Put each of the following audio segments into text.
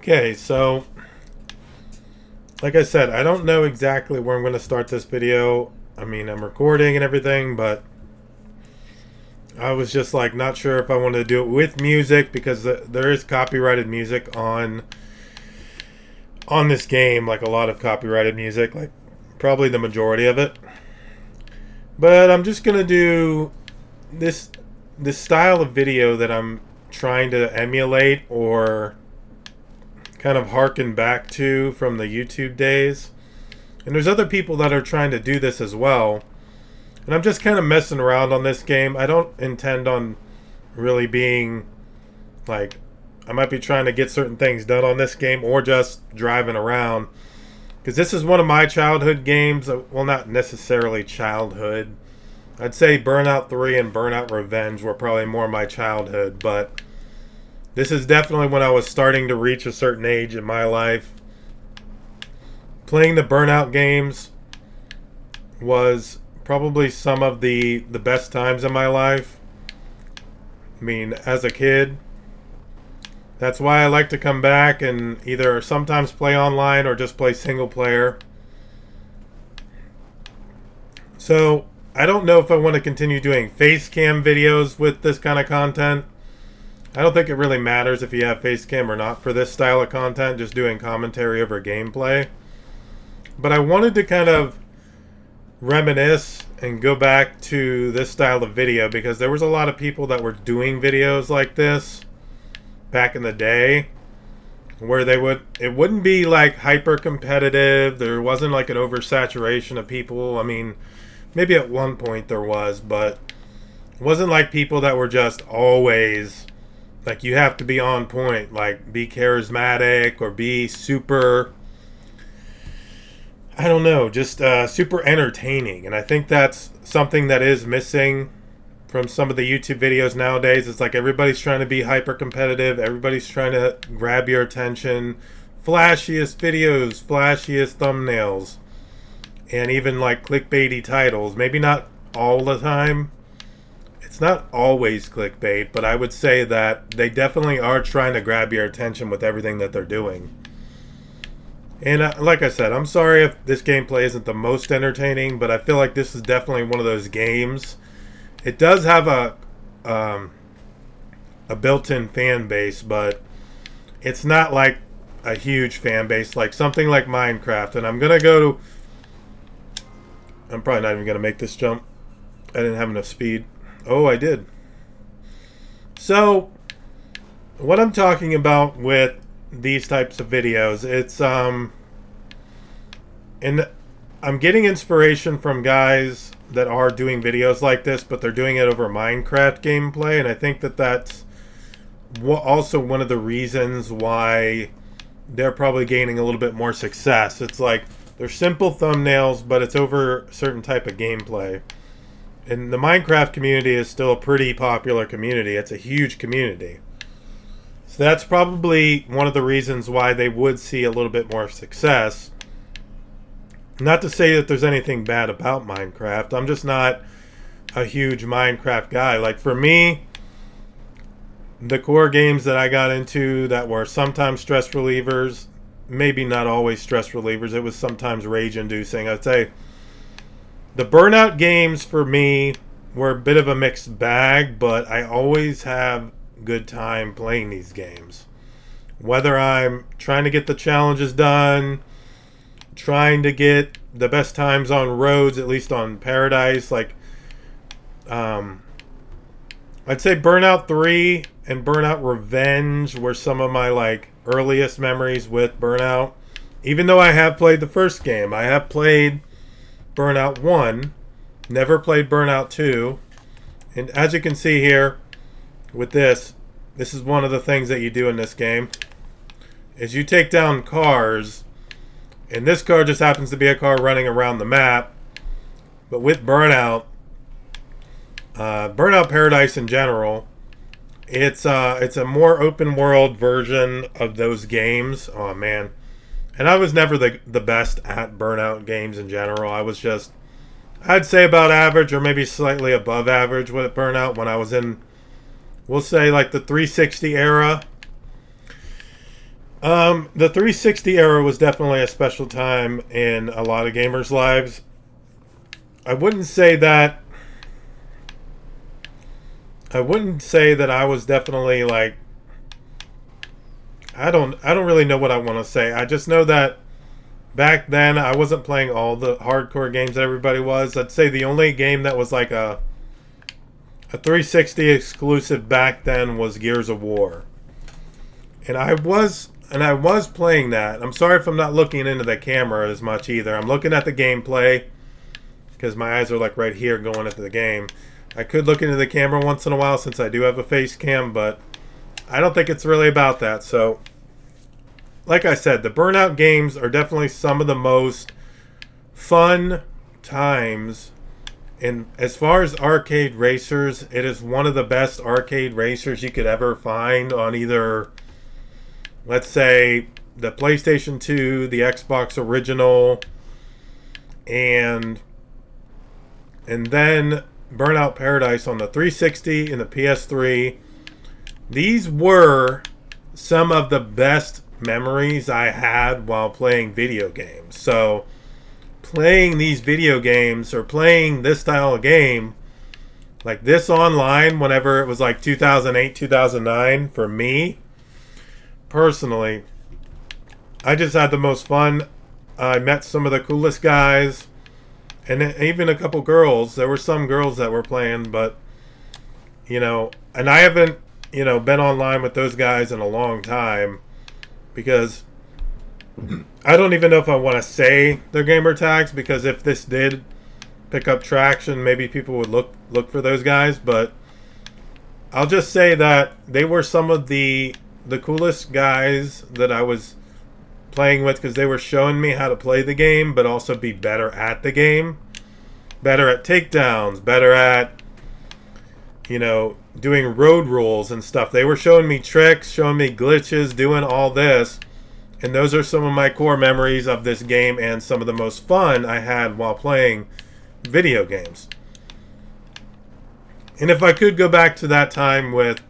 Okay, so like I said, I don't know exactly where I'm going to start this video. I mean, I'm recording and everything, but I was just like not sure if I wanted to do it with music because there is copyrighted music on this game, like a lot of copyrighted music, like probably the majority of it. But I'm just going to do this style of video that I'm trying to emulate or kind of harken back to from the YouTube days. And there's other people that are trying to do this as well. And I'm just kind of messing around on this game. I don't intend on really being like, I might be trying to get certain things done on this game or just driving around. Because this is one of my childhood games. Well, not necessarily childhood. I'd say Burnout 3 and Burnout Revenge were probably more my childhood. But this is definitely when I was starting to reach a certain age in my life. Playing the Burnout games was probably some of the best times in my life. I mean, as a kid. That's why I like to come back and either sometimes play online or just play single player. So, I don't know if I want to continue doing facecam videos with this kind of content. I don't think it really matters if you have facecam or not for this style of content, just doing commentary over gameplay. But I wanted to kind of reminisce and go back to this style of video because there was a lot of people that were doing videos like this back in the day where it wouldn't be like hyper competitive. There wasn't like an oversaturation of people. I mean, maybe at one point there was, but it wasn't like people that were just always like you have to be on point, like be charismatic or be super, I don't know, just super entertaining. And I think that's something that is missing from some of the YouTube videos nowadays. It's like everybody's trying to be hyper competitive. Everybody's trying to grab your attention. Flashiest videos, flashiest thumbnails, and even like clickbaity titles. Maybe not all the time. It's not always clickbait, but I would say that they definitely are trying to grab your attention with everything that they're doing. And like I said, I'm sorry if this gameplay isn't the most entertaining, but I feel like this is definitely one of those games. It does have a built-in fan base, but it's not like a huge fan base like something like Minecraft. And I'm gonna go to. I'm probably not even gonna make this jump. I didn't have enough speed. Oh, I did. So, what I'm talking about with these types of videos, it's and I'm getting inspiration from guys that are doing videos like this, but they're doing it over Minecraft gameplay, and I think that that's also one of the reasons why they're probably gaining a little bit more success. It's like they're simple thumbnails, but it's over a certain type of gameplay. And the Minecraft community is still a pretty popular community. It's a huge community. So that's probably one of the reasons why they would see a little bit more success. Not to say that there's anything bad about Minecraft. I'm just not a huge Minecraft guy. Like for me, the core games that I got into that were sometimes stress relievers, maybe not always stress relievers, it was sometimes rage inducing. I'd say the Burnout games for me were a bit of a mixed bag, but I always have good time playing these games. Whether I'm trying to get the challenges done, trying to get the best times on roads, at least on Paradise, like I'd say Burnout 3 and Burnout Revenge were some of my like earliest memories with Burnout. Even though I have played the first game, I have played Burnout 1, never played Burnout 2, and as you can see here with this is one of the things that you do in this game is you take down cars, and this car just happens to be a car running around the map. But with Burnout Paradise in general, it's a more open world version of those games. Oh man. And I was never the best at Burnout games in general. I was just, I'd say about average or maybe slightly above average with Burnout when I was in, we'll say like the 360 era. The 360 era was definitely a special time in a lot of gamers' lives. I wouldn't say that. I wouldn't say that I was definitely like. I don't really know what I want to say. I just know that back then I wasn't playing all the hardcore games that everybody was. I'd say the only game that was like a 360 exclusive back then was Gears of War. And I was playing that. I'm sorry if I'm not looking into the camera as much either. I'm looking at the gameplay because my eyes are like right here going into the game. I could look into the camera once in a while since I do have a face cam, but I don't think it's really about that. So, like I said, the Burnout games are definitely some of the most fun times. And as far as arcade racers, it is one of the best arcade racers you could ever find on either, let's say, the PlayStation 2, the Xbox original, and then Burnout Paradise on the 360 and the PS3. These were some of the best memories I had while playing video games. So, playing these video games or playing this style of game, like this online, whenever it was like 2008, 2009, for me, personally, I just had the most fun. I met some of the coolest guys. And even a couple girls. There were some girls that were playing, but, and I haven't, been online with those guys in a long time because I don't even know if I want to say their gamer tags, because if this did pick up traction, maybe people would look for those guys, but I'll just say that they were some of the coolest guys that I was playing with because they were showing me how to play the game, but also be better at the game, better at takedowns, better at doing road rules and stuff. They were showing me tricks, showing me glitches, doing all this, and those are some of my core memories of this game and some of the most fun I had while playing video games. And if I could go back to that time with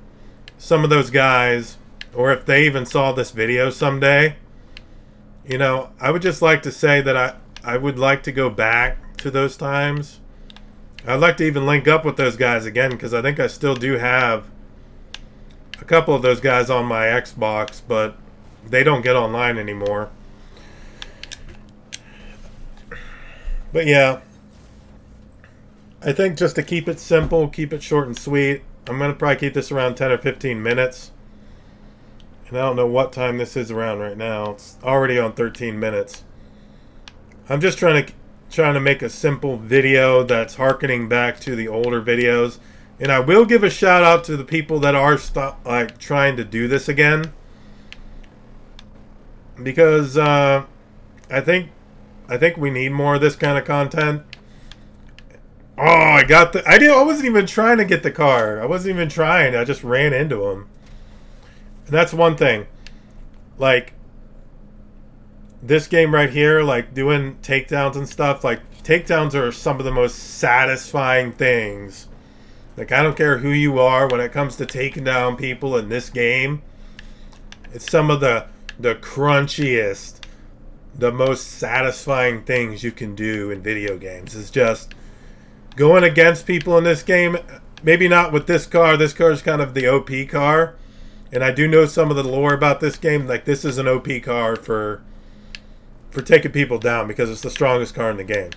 some of those guys, or if they even saw this video someday, I would just like to say that I would like to go back to those times. I'd like to even link up with those guys again, because I think I still do have a couple of those guys on my Xbox, but they don't get online anymore. But yeah, I think just to keep it simple, keep it short and sweet, I'm going to probably keep this around 10 or 15 minutes. And I don't know what time this is around right now. It's already on 13 minutes. I'm just trying to make a simple video that's harkening back to the older videos. And I will give a shout out to the people that are trying to do this again, because I think we need more of this kind of content. Oh, I wasn't even trying to get the car. I wasn't even trying. I just ran into him. And that's one thing. Like, this game right here, like doing takedowns and stuff, like takedowns are some of the most satisfying things. Like, I don't care who you are when it comes to taking down people in this game. It's some of the crunchiest, the most satisfying things you can do in video games. It's just going against people in this game. Maybe not with this car. This car is kind of the OP car. And I do know some of the lore about this game. Like, this is an OP car for taking people down because it's the strongest car in the game.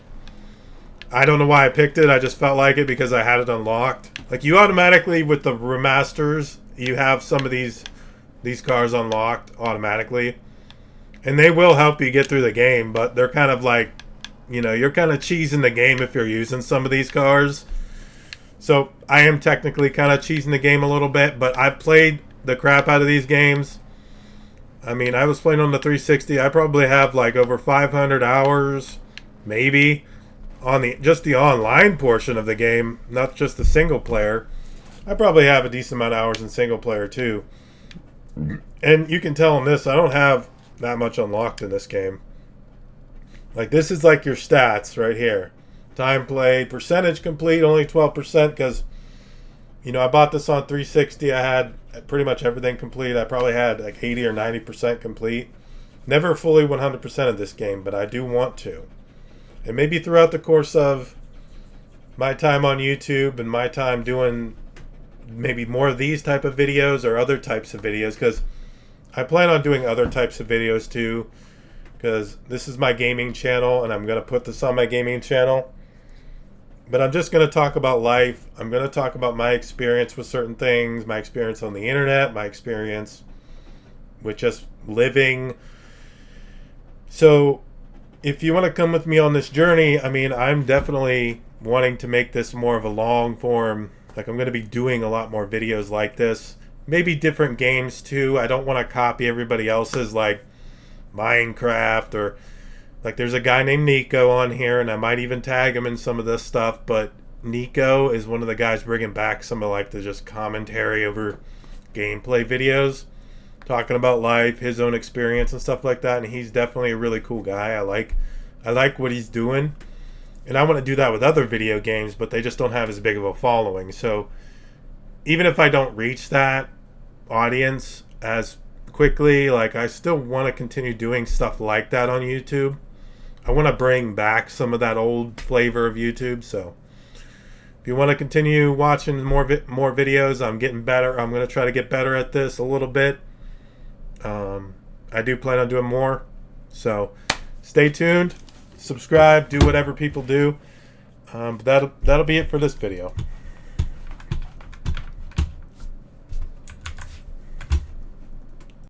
I don't know why I picked it. I just felt like it because I had it unlocked. Like, you automatically, with the remasters, you have some of these cars unlocked automatically. And they will help you get through the game, but they're kind of like, you're kind of cheesing the game if you're using some of these cars. So I am technically kind of cheesing the game a little bit, but I've played the crap out of these games. I mean, I was playing on the 360. I probably have like over 500 hours, maybe, on just the online portion of the game, not just the single player. I probably have a decent amount of hours in single player too. And you can tell in this, I don't have that much unlocked in this game. Like, this is like your stats right here. Time played, percentage complete, only 12%, because, You know, I bought this on 360. I had pretty much everything complete. I probably had like 80 or 90% complete. Never fully 100% of this game, but I do want to. And maybe throughout the course of my time on YouTube and my time doing maybe more of these type of videos or other types of videos, because I plan on doing other types of videos too, because this is my gaming channel and I'm going to put this on my gaming channel. But I'm just going to talk about life. I'm going to talk about my experience with certain things, my experience on the internet, my experience with just living. So if you want to come with me on this journey, I mean, I'm definitely wanting to make this more of a long form. Like, I'm going to be doing a lot more videos like this. Maybe different games too. I don't want to copy everybody else's, like Minecraft, or like there's a guy named Nico on here, and I might even tag him in some of this stuff. But Nico is one of the guys bringing back some of like the just commentary over gameplay videos, talking about life, his own experience and stuff like that. And he's definitely a really cool guy. I like what he's doing. And I want to do that with other video games, but they just don't have as big of a following. So even if I don't reach that audience as quickly, like I still want to continue doing stuff like that on YouTube. I want to bring back some of that old flavor of YouTube. So if you want to continue watching more videos, I'm getting better. I'm going to try to get better at this a little bit. I do plan on doing more. So stay tuned. Subscribe, do whatever people do. That'll be it for this video.